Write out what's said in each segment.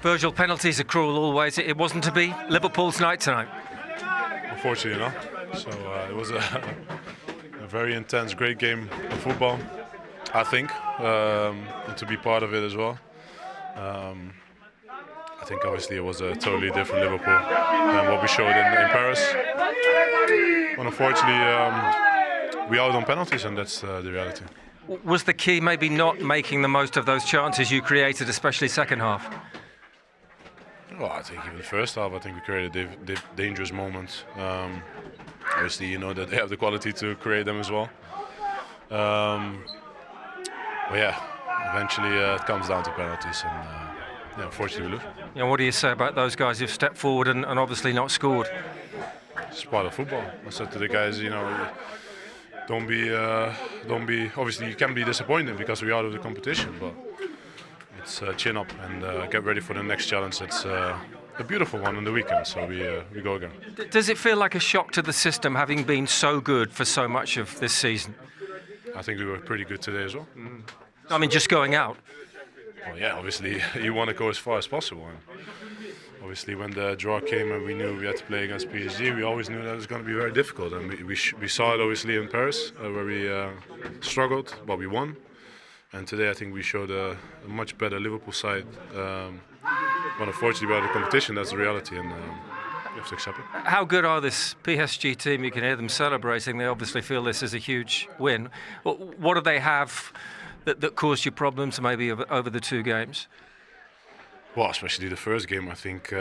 Virgil, penalties are cruel always. It wasn't to be Liverpool's night tonight. Unfortunately, no. So it was a very intense, great game of football, I think, and to be part of it as well. I think obviously it was a totally different Liverpool than what we showed in Paris. But unfortunately, we out on penalties, and that's the reality. Was the key maybe not making the most of those chances you created, especially second half? Well, I think even the first half, I think we created dangerous moments. Obviously, you know that they have the quality to create them as well. But yeah, eventually it comes down to penalties, and yeah, unfortunately we lose. Yeah, what do you say about those guys who've stepped forward and obviously not scored? It's part of football. I said to the guys, you know, don't be. Obviously, you can be disappointed because we're out of the competition, but it's chin up and get ready for the next challenge. It's a beautiful one on the weekend, so we go again. Does it feel like a shock to the system, having been so good for so much of this season? I think we were pretty good today as well. I mean, just going out. Well, yeah, obviously you want to go as far as possible. And obviously, when the draw came and we knew we had to play against PSG, we always knew that it was going to be very difficult. And we saw it obviously in Paris, where we struggled, but we won. And today I think we showed a much better Liverpool side. But unfortunately, about the competition, that's the reality, and you have to accept it. How good are this PSG team? You can hear them celebrating. They obviously feel this is a huge win. What do they have that caused you problems maybe over the two games? Well, especially the first game, I think.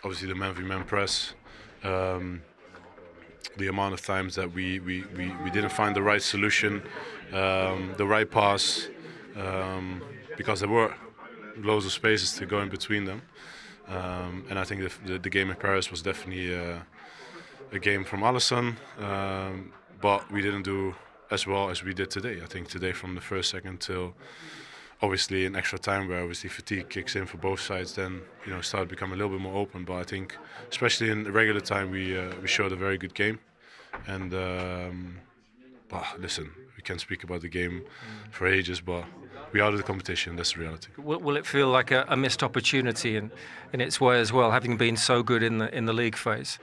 Obviously, the man-v-man press. The amount of times that we didn't find the right solution, the right pass, because there were loads of spaces to go in between them. And I think the game in Paris was definitely a game from Alisson, but we didn't do as well as we did today. I think today, from the first second till obviously in extra time, where obviously fatigue kicks in for both sides, then started to become a little bit more open. But I think especially in the regular time we showed a very good game. And but listen, we can speak about the game for ages, but we are out of the competition. That's the reality. Will it feel like a missed opportunity in its way as well, having been so good in the league phase?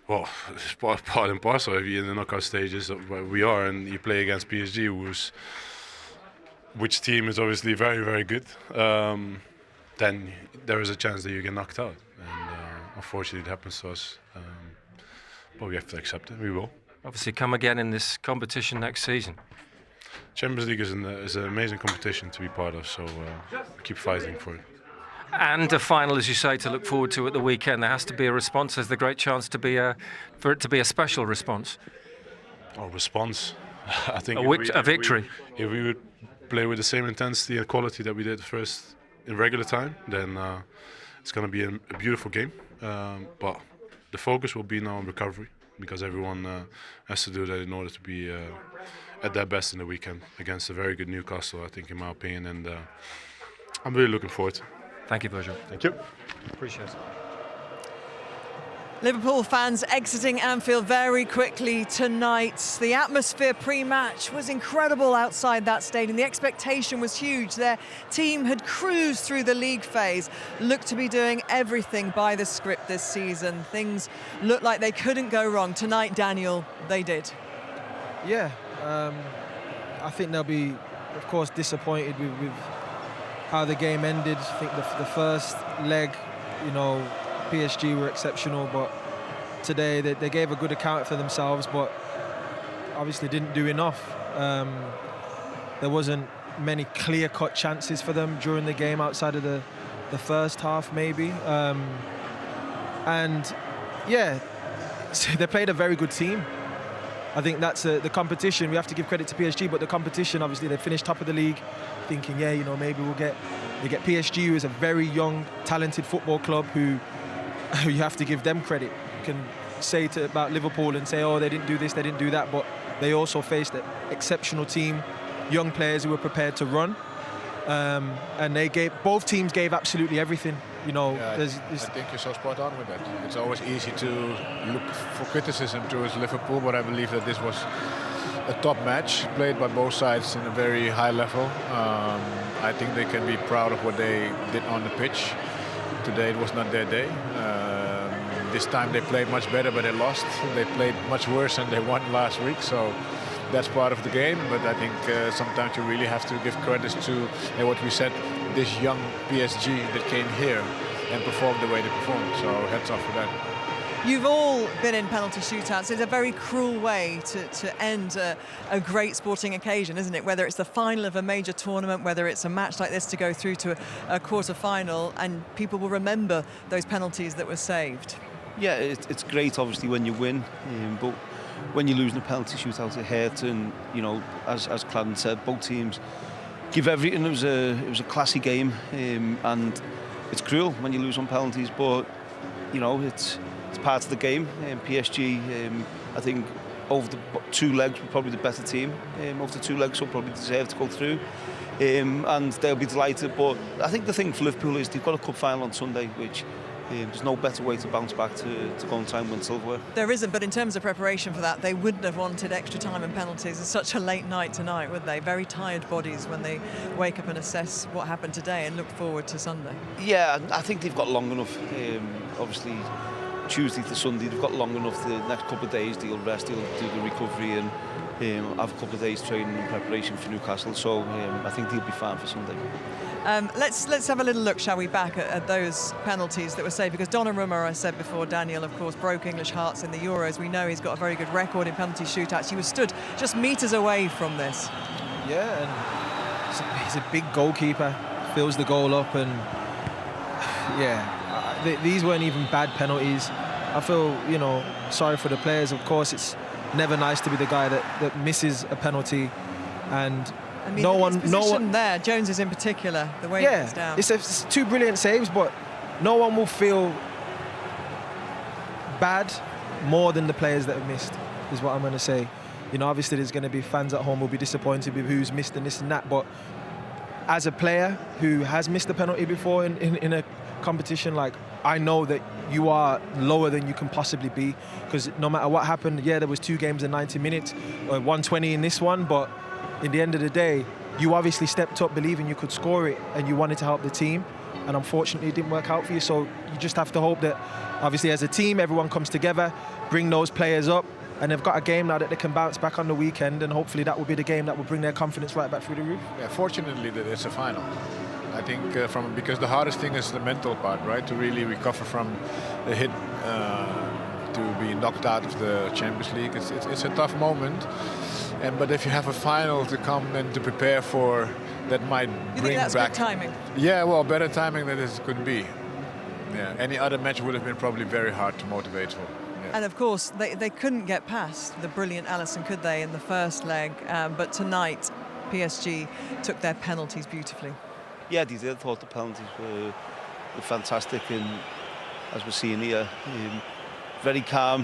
Well, it's part and parcel. If you're in the knockout stages where we are, and you play against PSG, which team is obviously very, very good, then there is a chance that you get knocked out. And unfortunately, it happens to us. But we have to accept it. We will. Obviously, come again in this competition next season. Champions League is an amazing competition to be part of, so keep fighting for it. And a final, as you say, to look forward to at the weekend. There has to be a response. There's the great chance for it to be a special response. Oh, response! I think a victory. If we would play with the same intensity and quality that we did first in regular time, then it's going to be a beautiful game. But the focus will be now on recovery, because everyone has to do that in order to be at their best in the weekend against a very good Newcastle, I think, in my opinion. And I'm really looking forward to it. Thank you, Virgil. Thank you. Appreciate it. Liverpool fans exiting Anfield very quickly tonight. The atmosphere pre-match was incredible outside that stadium. The expectation was huge. Their team had cruised through the league phase, looked to be doing everything by the script this season. Things looked like they couldn't go wrong. Tonight, Daniel, they did. Yeah, I think they'll be, of course, disappointed with how the game ended. I think the first leg, PSG were exceptional, but today they gave a good account for themselves, but obviously didn't do enough. There wasn't many clear-cut chances for them during the game outside of the first half, maybe. And yeah, they played a very good team. I think that's the competition. We have to give credit to PSG, but the competition, obviously, they finished top of the league, thinking, maybe we'll get PSG, who is a very young, talented football club who you have to give them credit. You can say about Liverpool and say, oh, they didn't do this, they didn't do that, but they also faced an exceptional team, young players who were prepared to run, and both teams gave absolutely everything. I think you're so spot on with that. It's always easy to look for criticism towards Liverpool, but I believe that this was a top match played by both sides in a very high level. I think they can be proud of what they did on the pitch. Today it was not their day. This time they played much better, but they lost. They played much worse and they won last week, so that's part of the game. But I think sometimes you really have to give credit to what we said, this young PSG that came here and performed the way they performed. So hats off for that. You've all been in penalty shootouts. It's a very cruel way to end a great sporting occasion, isn't it? Whether it's the final of a major tournament, whether it's a match like this to go through to a quarter-final, and people will remember those penalties that were saved. Yeah, it's great, obviously, when you win, but when you lose in a penalty shootout, it hurts. And you know, as Clarence said, both teams give everything. It was a classy game, and it's cruel when you lose on penalties, but you know, it's part of the game. PSG, I think, over the 2 legs were probably the better team. Over the 2 legs, so probably deserve to go through, and they'll be delighted. But I think the thing for Liverpool is they've got a cup final on Sunday, which there's no better way to bounce back to go and try and win silverware. There isn't, but in terms of preparation for that, they wouldn't have wanted extra time and penalties. It's such a late night tonight, would they? Very tired bodies when they wake up and assess what happened today and look forward to Sunday. Yeah, I think they've got long enough. Obviously, Tuesday to Sunday, they've got long enough. The next couple of days, they'll rest, they'll do the recovery, and have a couple of days training and preparation for Newcastle. So I think they'll be fine for Sunday. Let's have a little look, shall we, back at those penalties that were saved, because Donnarumma, I said before, Daniel, of course, broke English hearts in the Euros. We know he's got a very good record in penalty shootouts. He was stood just metres away from this. Yeah, and he's a big goalkeeper, fills the goal up, and yeah, these weren't even bad penalties. I feel, you know, sorry for the players. Of course, it's never nice to be the guy that misses a penalty, and I mean, no one there, Jones in particular, the way yeah, he was down. It's 2 brilliant saves, but no one will feel bad more than the players that have missed, is what I'm going to say. You know, obviously there's going to be fans at home who will be disappointed with who's missed and this and that, but as a player who has missed a penalty before in a competition, like, I know that you are lower than you can possibly be, because no matter what happened, yeah, there was 2 games in 90 minutes, 120 in this one, but in the end of the day, you obviously stepped up believing you could score it and you wanted to help the team, and unfortunately it didn't work out for you. So you just have to hope that obviously as a team everyone comes together, bring those players up, and they've got a game now that they can bounce back on the weekend, and hopefully that will be the game that will bring their confidence right back through the roof. Yeah, fortunately that it's a final. I think because the hardest thing is the mental part, right? To really recover from the hit, to be knocked out of the Champions League. It's a tough moment. But if you have a final to come and to prepare for, that might you bring think that's back. good timing? Yeah, well, better timing than this could be. Yeah, any other match would have been probably very hard to motivate for. Yeah. And of course, they couldn't get past the brilliant Alisson, could they, in the first leg? But tonight, PSG took their penalties beautifully. Yeah, they did. I thought the penalties were fantastic, and as we're seeing here, very calm,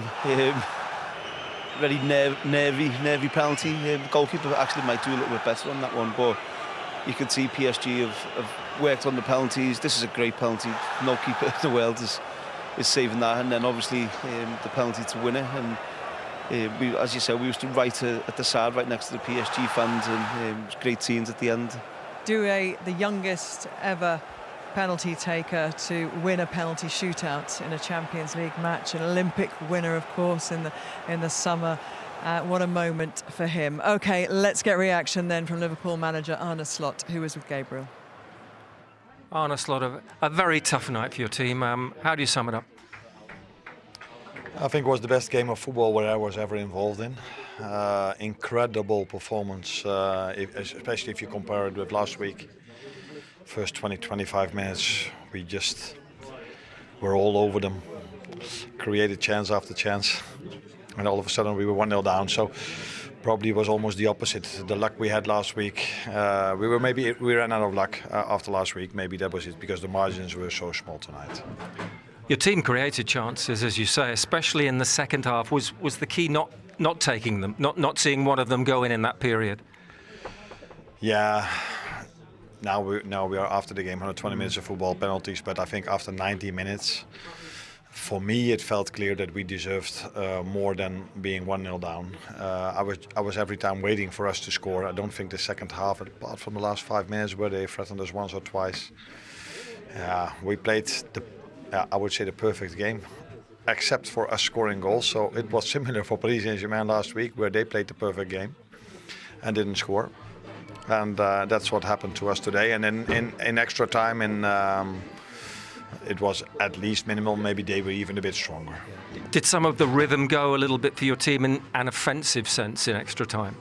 very nervy penalty. The goalkeeper actually might do a little bit better on that one, but you can see PSG have worked on the penalties. This is a great penalty. No keeper in the world is saving that, and then obviously the penalty to win it. And we, as you said, we stood right at the side, right next to the PSG fans, and it was great scenes at the end. Doué, the youngest ever penalty taker to win a penalty shootout in a Champions League match, an Olympic winner, of course, in the summer. What a moment for him. OK, let's get reaction then from Liverpool manager Arne Slot, who was with Gabriel. Arne Slot, a very tough night for your team. How do you sum it up? I think it was the best game of football where I was ever involved in. Incredible performance, especially if you compare it with last week. First 20-25 minutes, we just were all over them. Created chance after chance. And all of a sudden we were 1-0 down. So probably it was almost the opposite. The luck we had last week, we ran out of luck after last week. Maybe that was it, because the margins were so small tonight. Your team created chances, as you say, especially in the second half. Was the key not taking them, not seeing one of them go in that period? Yeah. Now we are after the game, 120 minutes of football, penalties. But I think after 90 minutes, For me, it felt clear that we deserved more than being 1-0 down. I was every time waiting for us to score. I don't think the second half, apart from the last 5 minutes where they threatened us once or twice, we played I would say the perfect game, except for us scoring goals. So it was similar for Paris Saint-Germain last week, where they played the perfect game and didn't score. And that's what happened to us today. And then in extra time, it was at least minimal. Maybe they were even a bit stronger. Did some of the rhythm go a little bit for your team in an offensive sense in extra time?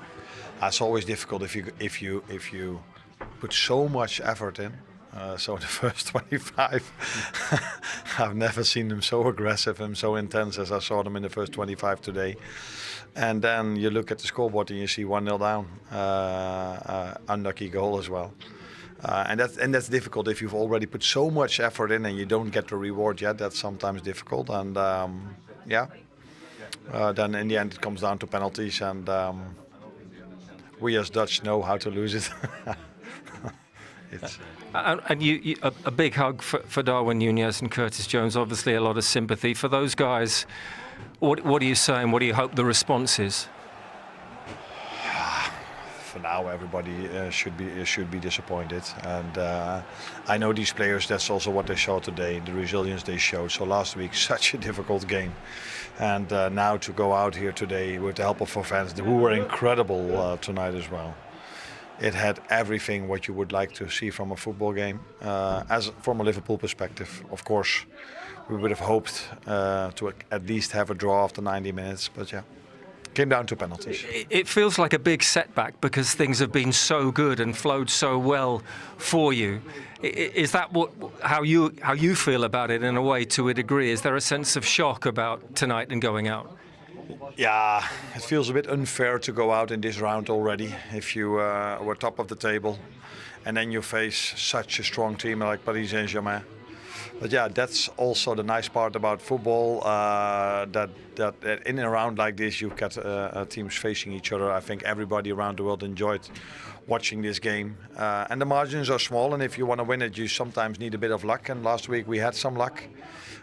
It's always difficult if you put so much effort in. So the first 25, I've never seen them so aggressive and so intense as I saw them in the first 25 today. And then you look at the scoreboard and you see 1-0 down, unlucky goal as well. And that's difficult if you've already put so much effort in and you don't get the reward yet. That's sometimes difficult. And then in the end it comes down to penalties, and we as Dutch know how to lose it. And you a big hug for Darwin, Nunez and Curtis Jones. Obviously a lot of sympathy for those guys. What are you saying? What do you hope the response is? For now, everybody should be disappointed, and I know these players. That's also what they showed today, the resilience they showed. So last week, such a difficult game, and now to go out here today with the help of our fans, who were incredible tonight as well. It had everything what you would like to see from a football game. From a Liverpool perspective, of course, we would have hoped to at least have a draw after 90 minutes, but yeah. Came down to penalties. It feels like a big setback because things have been so good and flowed so well for you. Is that how you feel about it in a way, to a degree? Is there a sense of shock about tonight and going out? Yeah, it feels a bit unfair to go out in this round already. If you were top of the table and then you face such a strong team like Paris Saint-Germain. But yeah, that's also the nice part about football, that in and around like this you get teams facing each other. I think everybody around the world enjoyed watching this game. And the margins are small, and if you want to win it, you sometimes need a bit of luck. And last week we had some luck.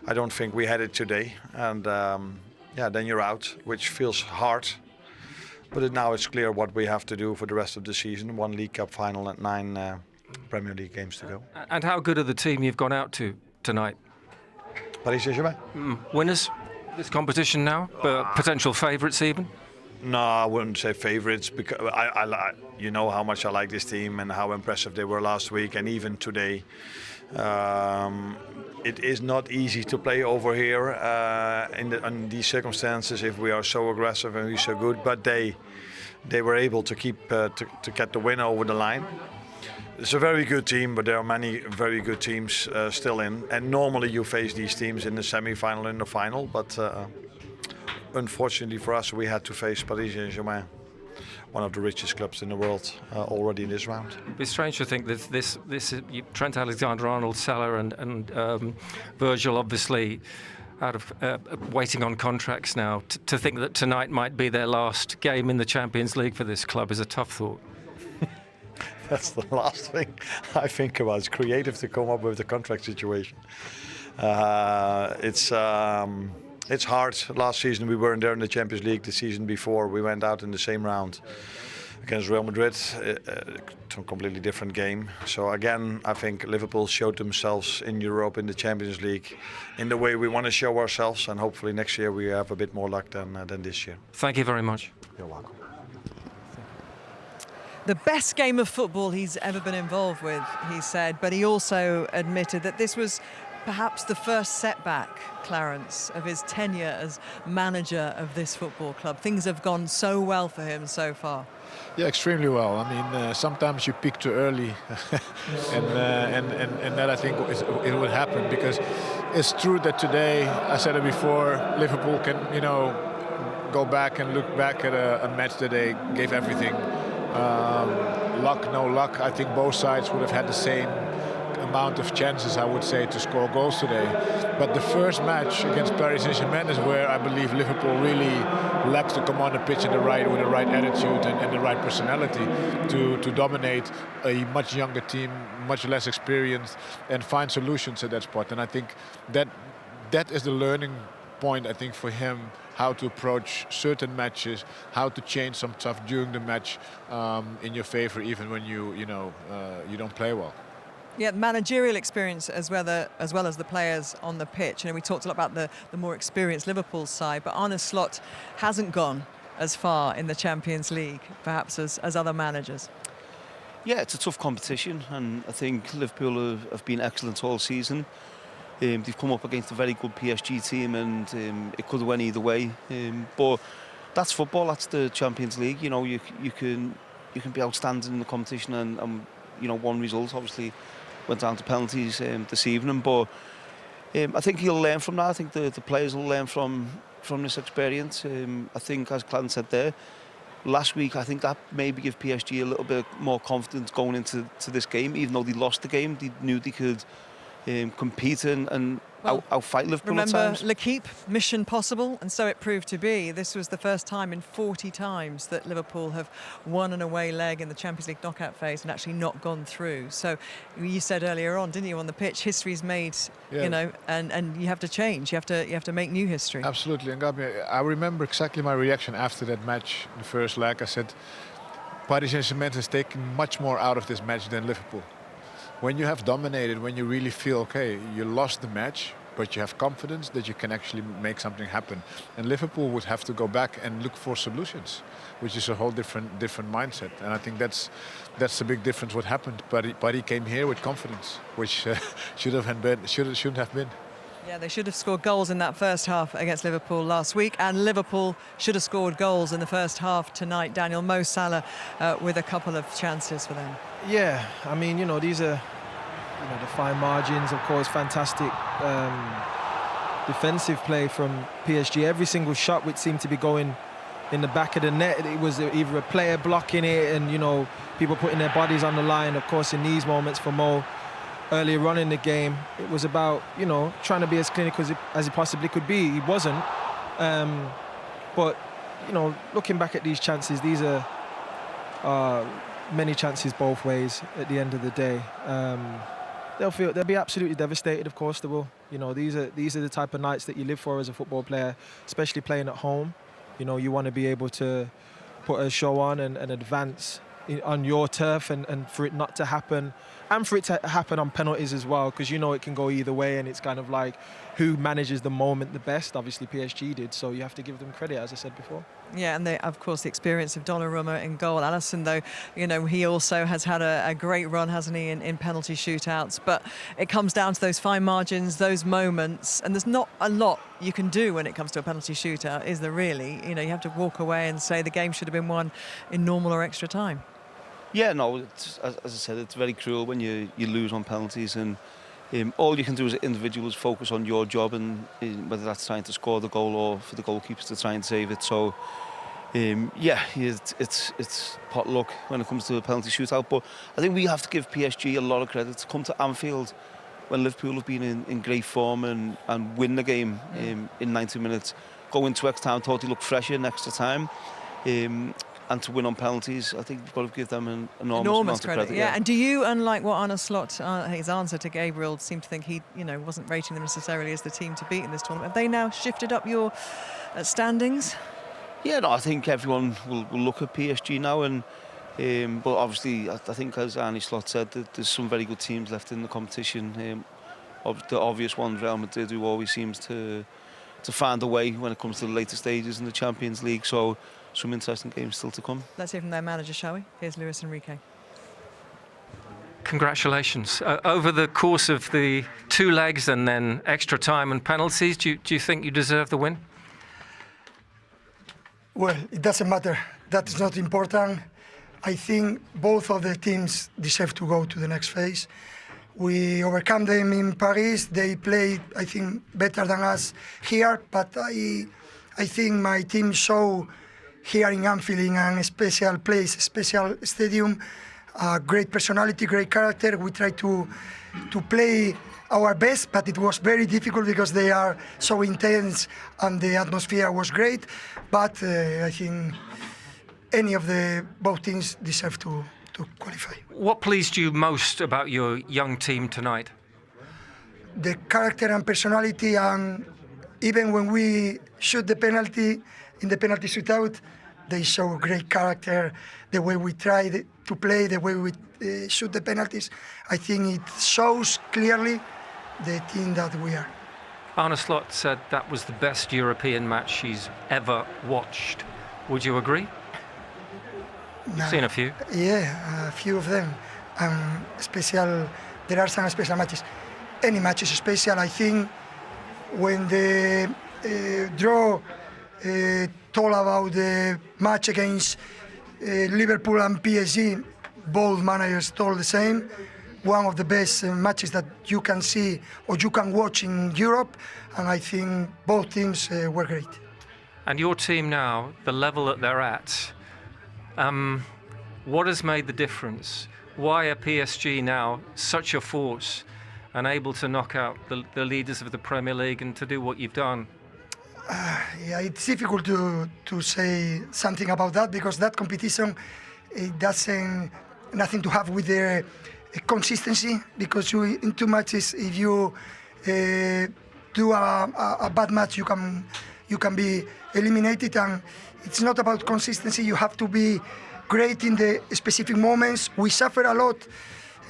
I don't think we had it today. And then you're out, which feels hard. But now it's clear what we have to do for the rest of the season. 1 League Cup final and 9 Premier League games to go. And how good are the team you've gone out to tonight? Paris Saint-Germain. Winners this competition now, potential favourites even? No, I wouldn't say favourites, because you know how much I like this team and how impressive they were last week and even today. It is not easy to play over here in these circumstances if we are so aggressive and we're so good, but they were able to keep to get the win over the line. It's a very good team, but there are many very good teams still in. And normally you face these teams in the semi-final and the final. But unfortunately for us, we had to face Paris Saint-Germain, one of the richest clubs in the world, already in this round. It's strange to think that this is Trent Alexander-Arnold, Salah and Virgil obviously out of waiting on contracts now. To think that tonight might be their last game in the Champions League for this club is a tough thought. That's the last thing I think about. It's creative to come up with the contract situation. It's hard. Last season we weren't there in the Champions League. The season before we went out in the same round against Real Madrid. It's a completely different game. So again, I think Liverpool showed themselves in Europe in the Champions League in the way we want to show ourselves, and hopefully next year we have a bit more luck than this year. Thank you very much. You're welcome. The best game of football he's ever been involved with, he said, but he also admitted that this was perhaps the first setback, Clarence, of his tenure as manager of this football club. Things have gone so well for him so far. Yeah, extremely well. I mean, sometimes you peak too early, and that I think it would happen, because it's true that today, I said it before, Liverpool can, go back and look back at a match that they gave everything. Luck, no luck. I think both sides would have had the same amount of chances, I would say, to score goals today. But the first match against Paris Saint-Germain is where I believe Liverpool really lacks to come on the pitch with the right attitude and the right personality to dominate a much younger team, much less experienced, and find solutions at that spot. And I think that that is the learning point, I think, for him, how to approach certain matches, how to change some stuff during the match in your favor, even when you don't play well. Yeah, managerial experience as well as the players on the pitch. We talked a lot about the more experienced Liverpool side, but Arne Slot hasn't gone as far in the Champions League, perhaps as other managers. Yeah, it's a tough competition, and I think Liverpool have been excellent all season. They've come up against a very good PSG team, and it could have went either way. But that's football. That's the Champions League. You can be outstanding in the competition, and one result obviously went down to penalties this evening. But I think he'll learn from that. I think the players will learn from this experience. I think, as Clarence said there, last week, I think that maybe give PSG a little bit more confidence going into this game. Even though they lost the game, they knew they could compete and outfight Liverpool at times. Remember, L'Équipe, mission possible, and so it proved to be. This was the first time in 40 times that Liverpool have won an away leg in the Champions League knockout phase and actually not gone through. So you said earlier on, didn't you, on the pitch, history's made, yeah. And you have to change. You have to make new history. Absolutely. And Gabi, I remember exactly my reaction after that match, the first leg. I said, Paris Saint-Germain has taken much more out of this match than Liverpool. When you have dominated, when you really feel, okay, you lost the match, but you have confidence that you can actually make something happen. And Liverpool would have to go back and look for solutions, which is a whole different mindset. And I think that's the big difference what happened. But he came here with confidence, which shouldn't have been. Yeah, they should have scored goals in that first half against Liverpool last week, and Liverpool should have scored goals in the first half tonight. Daniel, Mo Salah with a couple of chances for them. Yeah, I mean, these are the fine margins, of course, fantastic defensive play from PSG. Every single shot which seemed to be going in the back of the net, it was either a player blocking it and, people putting their bodies on the line. Of course, in these moments for Mo, earlier on in the game, it was about, trying to be as clinical as he possibly could be. He wasn't. But, looking back at these chances, these are many chances both ways at the end of the day. They'll be absolutely devastated, of course they will. These are the type of nights that you live for as a football player, especially playing at home. You want to be able to put a show on and advance on your turf, and for it not to happen, and for it to happen on penalties as well, because it can go either way, and it's kind of like who manages the moment the best. Obviously PSG did, so you have to give them credit, as I said before. Yeah, and of course the experience of Donnarumma in goal. Alisson, though, he also has had a great run, hasn't he, in penalty shootouts, but it comes down to those fine margins, those moments, and there's not a lot you can do when it comes to a penalty shootout, is there really? You have to walk away and say the game should have been won in normal or extra time. Yeah, no, as I said, it's very cruel when you lose on penalties, and all you can do as an individual is focus on your job, and whether that's trying to score the goal or for the goalkeepers to try and save it. So, it's pot luck when it comes to a penalty shootout. But I think we have to give PSG a lot of credit to come to Anfield when Liverpool have been in great form and win the game in 90 minutes. Go into extra time, thought they looked fresher in extra time. And to win on penalties, I think we've got to give them an enormous amount of credit. Yeah, and do you, unlike what Arne Slot, his answer to Gabriel, seemed to think he, wasn't rating them necessarily as the team to beat in this tournament? Have they now shifted up your standings? Yeah, no, I think everyone will look at PSG now, and but obviously, I think, as Arne Slot said, that there's some very good teams left in the competition. The obvious ones, Real Madrid, who always seems to find a way when it comes to the later stages in the Champions League. So, some interesting games still to come. Let's hear from their manager, shall we? Here's Enrique. Congratulations. Over the course of the 2 legs and then extra time and penalties, do you think you deserve the win? Well, it doesn't matter. That is not important. I think both of the teams deserve to go to the next phase. We overcome them in Paris. They played, I think, better than us here, but I think my team showed here in Anfield, in a special place, a special stadium, great personality, great character. We try to play our best, but it was very difficult because they are so intense and the atmosphere was great. But I think any of both teams deserve to qualify. What pleased you most about your young team tonight? the character and personality, and even when we shoot the penalty in the penalty shootout, they show great character. The way we try to play, the way we shoot the penalties, I think it shows clearly the team that we are. Arne Slot said that was the best European match he's ever watched. Would you agree? You've seen a few. Yeah, a few of them. Special. There are some special matches. Any match is special. I think when the draw told about the match against Liverpool and PSG, both managers told the same. One of the best matches that you can see or you can watch in Europe, and I think both teams were great. And your team now, the level that they're at, what has made the difference? Why are PSG now such a force and able to knock out the leaders of the Premier League and to do what you've done? Yeah, it's difficult to say something about that because that competition, it doesn't nothing to have with the consistency, because in 2 matches, if you do a bad match, you can be eliminated, and it's not about consistency. You have to be great in the specific moments. We suffer a lot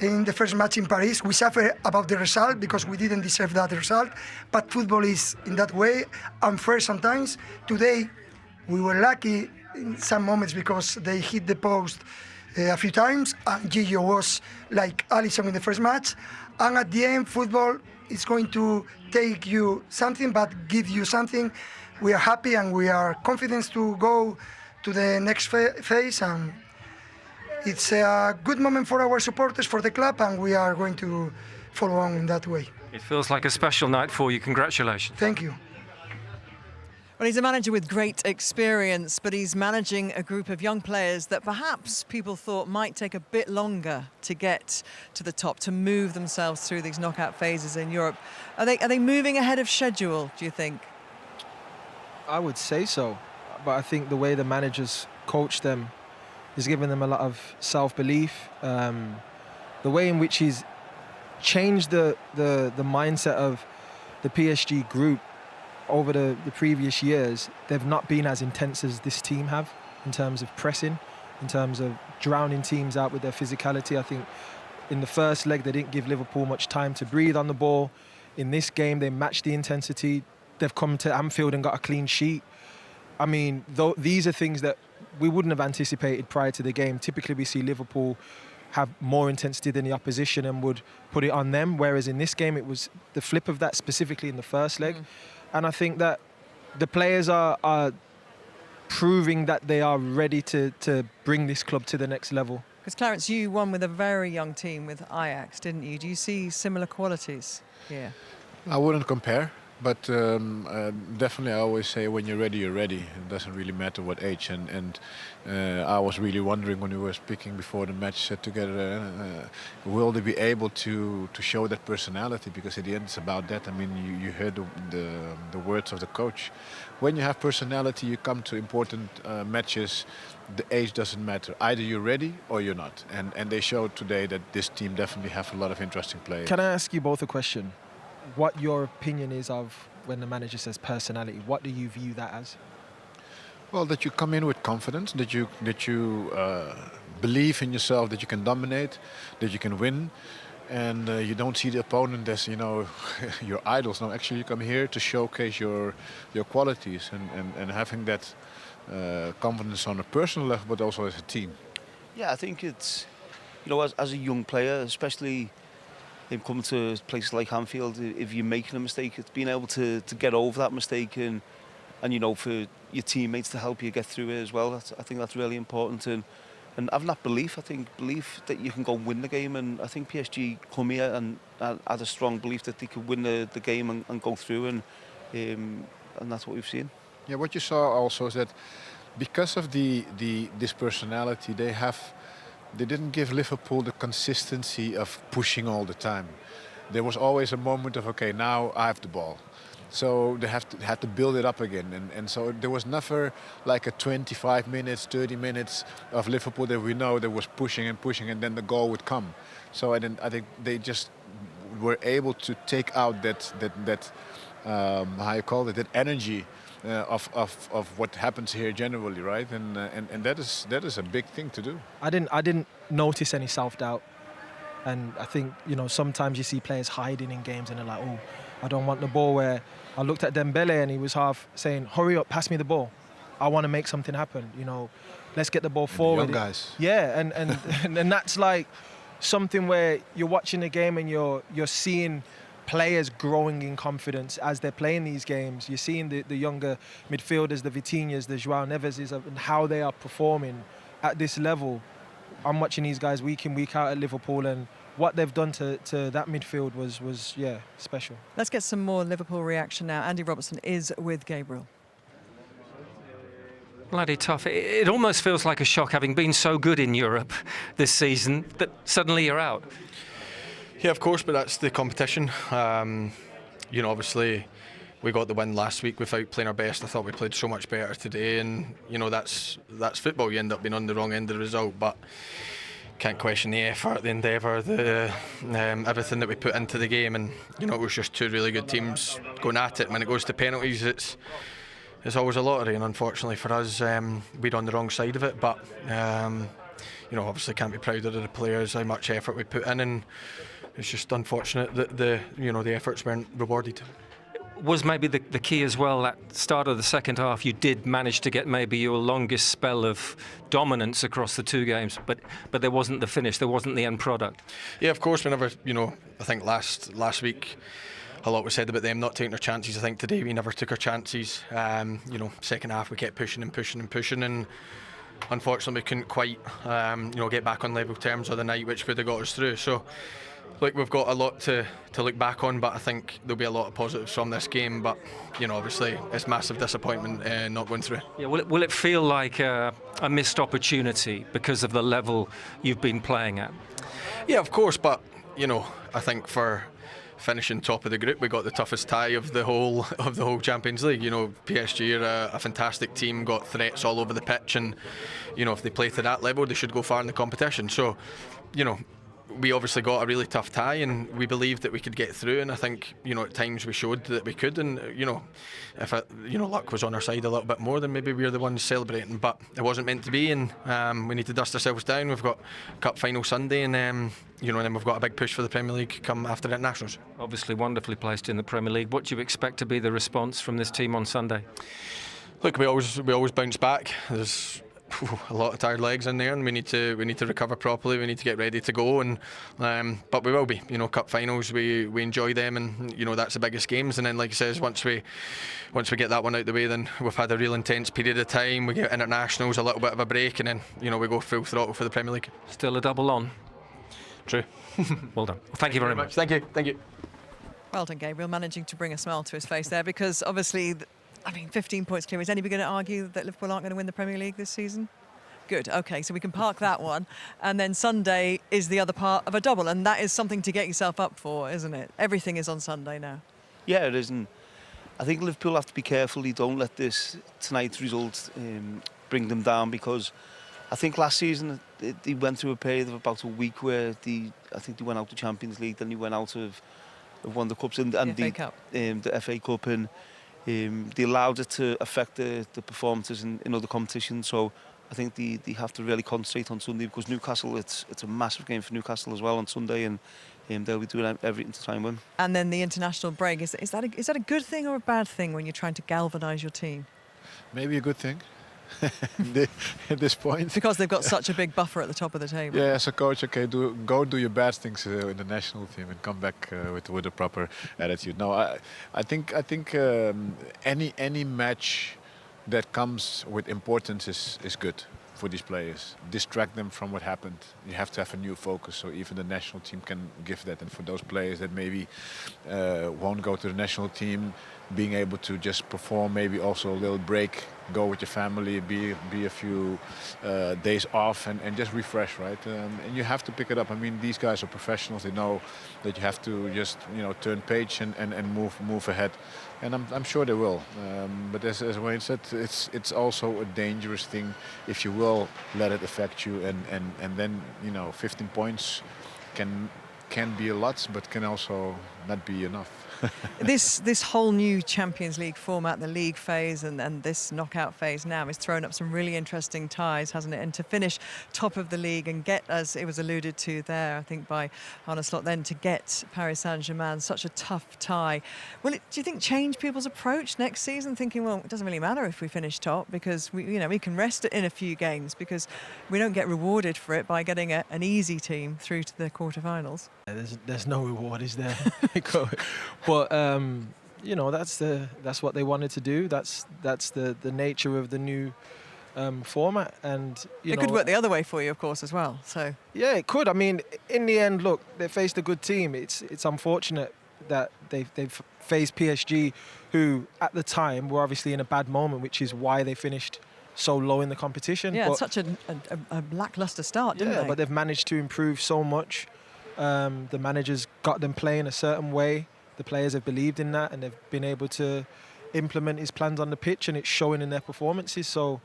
in the first match in Paris. We suffer about the result because we didn't deserve that result, but football is in that way unfair sometimes. Today we were lucky in some moments because they hit the post a few times, and Gio was like Alisson in the first match. And at the end, football is going to take you something, but give you something. We are happy and we are confident to go to the next phase. And it's a good moment for our supporters, for the club, and we are going to follow on in that way. It feels like a special night for you. Congratulations. Thank you. Well, he's a manager with great experience, but he's managing a group of young players that perhaps people thought might take a bit longer to get to the top, to move themselves through these knockout phases in Europe. Are they moving ahead of schedule, do you think? I would say so, but I think the way the managers coach them is giving them a lot of self-belief. The way in which he's changed the mindset of the PSG group over the previous years, they've not been as intense as this team have in terms of pressing, in terms of drowning teams out with their physicality. I think in the first leg, they didn't give Liverpool much time to breathe on the ball. In this game, they matched the intensity. They've come to Anfield and got a clean sheet. I mean, these are things that we wouldn't have anticipated prior to the game. Typically, we see Liverpool have more intensity than the opposition and would put it on them, whereas in this game, it was the flip of that, specifically in the first leg. And I think that the players are proving that they are ready to bring this club to the next level. Because Clarence, you won with a very young team with Ajax, didn't you? Do you see similar qualities here? I wouldn't compare, but definitely I always say when you're ready, you're ready. It doesn't really matter what age. And I was really wondering when we were speaking before the match together, will they be able to show that personality? Because at the end it's about that. I mean, you heard the words of the coach. When you have personality, you come to important matches. The age doesn't matter. Either you're ready or you're not. And they showed today that this team definitely have a lot of interesting players. Can I ask you both a question? What your opinion is of when the manager says personality? What do you view that as? Well, that you come in with confidence, that you believe in yourself, that you can dominate, that you can win, and you don't see the opponent as, you know, your idols. No, actually you come here to showcase your qualities and having that confidence on a personal level, but also as a team. Yeah, I think it's, you know, as a young player, especially in coming to places like Anfield, if you're making a mistake, it's being able to get over that mistake and you know, for your teammates to help you get through it as well. I think that's really important. And having that belief, I think, belief that you can go and win the game. And I think PSG come here and had a strong belief that they could win the game and go through. And that's what we've seen. Yeah, what you saw also is that because of this personality, they didn't give Liverpool the consistency of pushing all the time. There was always a moment of, okay, now I have the ball. So they had to build it up again. And so there was never like a 25 minutes, 30 minutes of Liverpool that we know that was pushing and then the goal would come. So I think they just were able to take out that how you call it, that energy of what happens here generally, right? And that is a big thing to do. I didn't notice any self-doubt, and I think, you know, sometimes you see players hiding in games and they're like, oh, I don't want the ball. Where I looked at Dembele and he was half saying, hurry up, pass me the ball. I want to make something happen. You know, let's get the ball forward. The young guys. Yeah, and that's like something where you're watching the game and you're seeing players growing in confidence as they're playing these games. You're seeing the younger midfielders, the Vitinhas, the João Neveses, and how they are performing at this level. I'm watching these guys week in, week out at Liverpool, and what they've done to that midfield was special. Let's get some more Liverpool reaction now. Andy Robertson is with Gabriel. Bloody tough. It almost feels like a shock, having been so good in Europe this season, that suddenly you're out. Yeah, of course, but that's the competition. You know, obviously, we got the win last week without playing our best. I thought we played so much better today, and you know, that's football. You end up being on the wrong end of the result, but can't question the effort, the endeavour, the everything that we put into the game. And you know, it was just two really good teams going at it. When it goes to penalties, it's always a lottery, and unfortunately for us, we're on the wrong side of it. But you know, obviously can't be prouder of the players, how much effort we put in, and it's just unfortunate that the efforts weren't rewarded. Was maybe the key as well, at the start of the second half, you did manage to get maybe your longest spell of dominance across the two games, but there wasn't the finish, there wasn't the end product. Yeah, of course, whenever, you know, I think last week a lot was said about them not taking their chances. I think today we never took our chances. You know, second half we kept pushing, and unfortunately we couldn't quite get back on level terms of the night, which would have got us through. So look, we've got a lot to look back on, but I think there'll be a lot of positives from this game. But you know, obviously it's massive disappointment not going through. Yeah, will it feel like a missed opportunity because of the level you've been playing at? Yeah, of course, but you know, I think for finishing top of the group, we got the toughest tie of the whole Champions League. You know, PSG are a fantastic team, got threats all over the pitch, and you know, if they play to that level, they should go far in the competition. So, you know, we obviously got a really tough tie, and we believed that we could get through, and I think, you know, at times we showed that we could, and you know, if luck was on our side a little bit more, then maybe we're the ones celebrating, but it wasn't meant to be, and we need to dust ourselves down. We've got Cup final Sunday, and you know, and then we've got a big push for the Premier League come after the internationals. Obviously wonderfully placed in the Premier League. What do you expect to be the response from this team on Sunday? Look, we always bounce back. There's a lot of tired legs in there, and we need to recover properly. We need to get ready to go, and but we will be. You know, cup finals, we enjoy them, and you know, that's the biggest games. And then, like I says, once we get that one out the way, then we've had a real intense period of time. We get internationals, a little bit of a break, and then you know, we go full throttle for the Premier League. Still a double on. True. Well done. Thank you very much. Thank you. Well done, Gabriel, managing to bring a smile to his face there, because obviously, I mean, 15 points clear. Is anybody going to argue that Liverpool aren't going to win the Premier League this season? Good, OK, so we can park that one. And then Sunday is the other part of a double, and that is something to get yourself up for, isn't it? Everything is on Sunday now. Yeah, it is. And I think Liverpool have to be careful they don't let tonight's result bring them down, because I think last season they went through a period of about a week where I think they went out to Champions League, then they went out of won the Cups and the FA Cup, and they allowed it to affect the performances in other competitions. So I think they have to really concentrate on Sunday, because Newcastle, it's a massive game for Newcastle as well on Sunday, and they'll be doing everything to try and win. And then the international break, is that a good thing or a bad thing when you're trying to galvanise your team? Maybe a good thing. At this point, because they've got such a big buffer at the top of the table. Yeah, as a coach, okay, go do your bad things in the national team and come back with a proper attitude. No, I think any match that comes with importance is good for these players. Distract them from what happened. You have to have a new focus, so even the national team can give that. And for those players that maybe won't go to the national team, being able to just perform, maybe also a little break, go with your family, be a few days off, and just refresh, right? And you have to pick it up. I mean, these guys are professionals. They know that you have to just turn page and move ahead, and I'm sure they will. But as Wayne said, it's also a dangerous thing if you will let it affect you, and then 15 points can can be a lot, but can also not be enough. This whole new Champions League format, the league phase and this knockout phase now, has thrown up some really interesting ties, hasn't it? And to finish top of the league and get, as it was alluded to there, I think by Arne Slot, then to get Paris Saint-Germain, such a tough tie. Will it, do you think, change people's approach next season, thinking, well, it doesn't really matter if we finish top because we can rest it in a few games because we don't get rewarded for it by getting an easy team through to the quarterfinals? There's no reward, is there? But that's what they wanted to do. That's the nature of the new format, and it could work the other way for you, of course, as well. So yeah, it could. I mean, in the end, look, they faced a good team. It's unfortunate that they've faced PSG, who at the time were obviously in a bad moment, which is why they finished so low in the competition. Yeah, but such a lackluster start, didn't they? Yeah, but they've managed to improve so much. The managers got them playing a certain way. The players have believed in that, and they've been able to implement his plans on the pitch, and it's showing in their performances. So,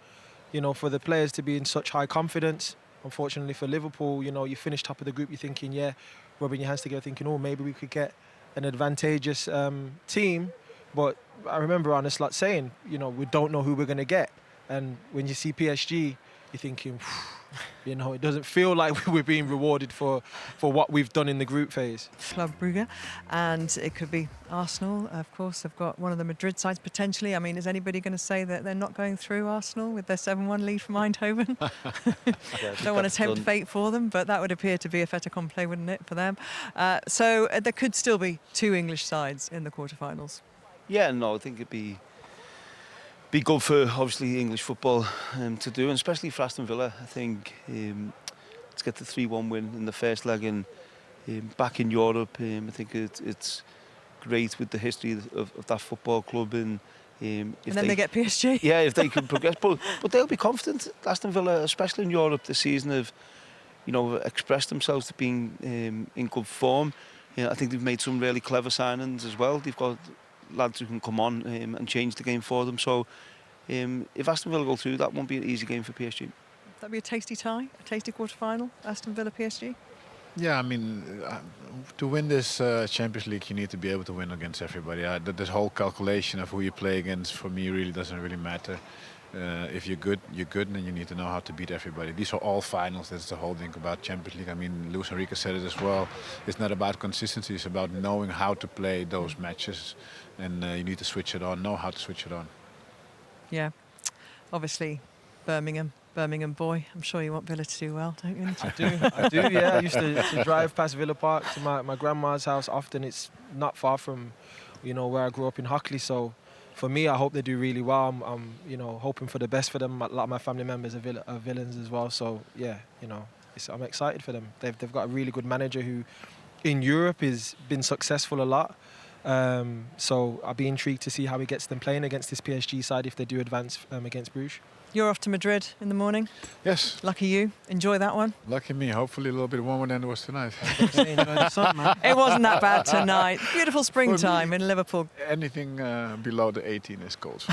for the players to be in such high confidence, unfortunately for Liverpool, you finish top of the group, you're thinking, yeah, rubbing your hands together, thinking, oh, maybe we could get an advantageous team. But I remember Arne Slot saying, we don't know who we're going to get. And when you see PSG, you're thinking, it doesn't feel like we're being rewarded for what we've done in the group phase. Club Brugge, and it could be Arsenal, of course. They've got one of the Madrid sides potentially. I mean, is anybody going to say that they're not going through Arsenal with their 7-1 lead from Eindhoven? Don't want to tempt fate for them, but that would appear to be a fait accompli, wouldn't it, for them? So there could still be 2 English sides in the quarterfinals. Yeah, no, I think it'd be good for obviously English football to do, and especially for Aston Villa. I think to get the 3-1 win in the first leg and back in Europe, I think it's great with the history of that football club. And then they get PSG. Yeah, if they can progress, but they'll be confident. Aston Villa, especially in Europe this season, have expressed themselves to being in good form. I think they've made some really clever signings as well. They've got lads who can come on and change the game for them. So if Aston Villa go through, that won't be an easy game for PSG. That'd be a tasty tie, a tasty quarter-final, Aston Villa PSG. Yeah, I mean, to win this Champions League, you need to be able to win against everybody. This whole calculation of who you play against, for me, really doesn't really matter. If you're good, and you need to know how to beat everybody. These are all finals. That's the whole thing about Champions League. I mean, Enrique said it as well. It's not about consistency. It's about knowing how to play those matches, and you need to switch it on. Know how to switch it on. Yeah, obviously, Birmingham boy. I'm sure you want Villa to do well, don't you? I do. Yeah, I used to drive past Villa Park to my grandma's house often. It's not far from, where I grew up in Hockley. So, for me, I hope they do really well. I'm hoping for the best for them. A lot of my family members are villains as well. So, yeah, I'm excited for them. They've got a really good manager who, in Europe, has been successful a lot. So I'll be intrigued to see how he gets them playing against this PSG side if they do advance against Bruges. You're off to Madrid in the morning. Yes. Lucky you. Enjoy that one. Lucky me. Hopefully a little bit warmer than it was tonight. Enjoy the sun, man. It wasn't that bad tonight. Beautiful springtime in Liverpool. Anything below the 18 is cold.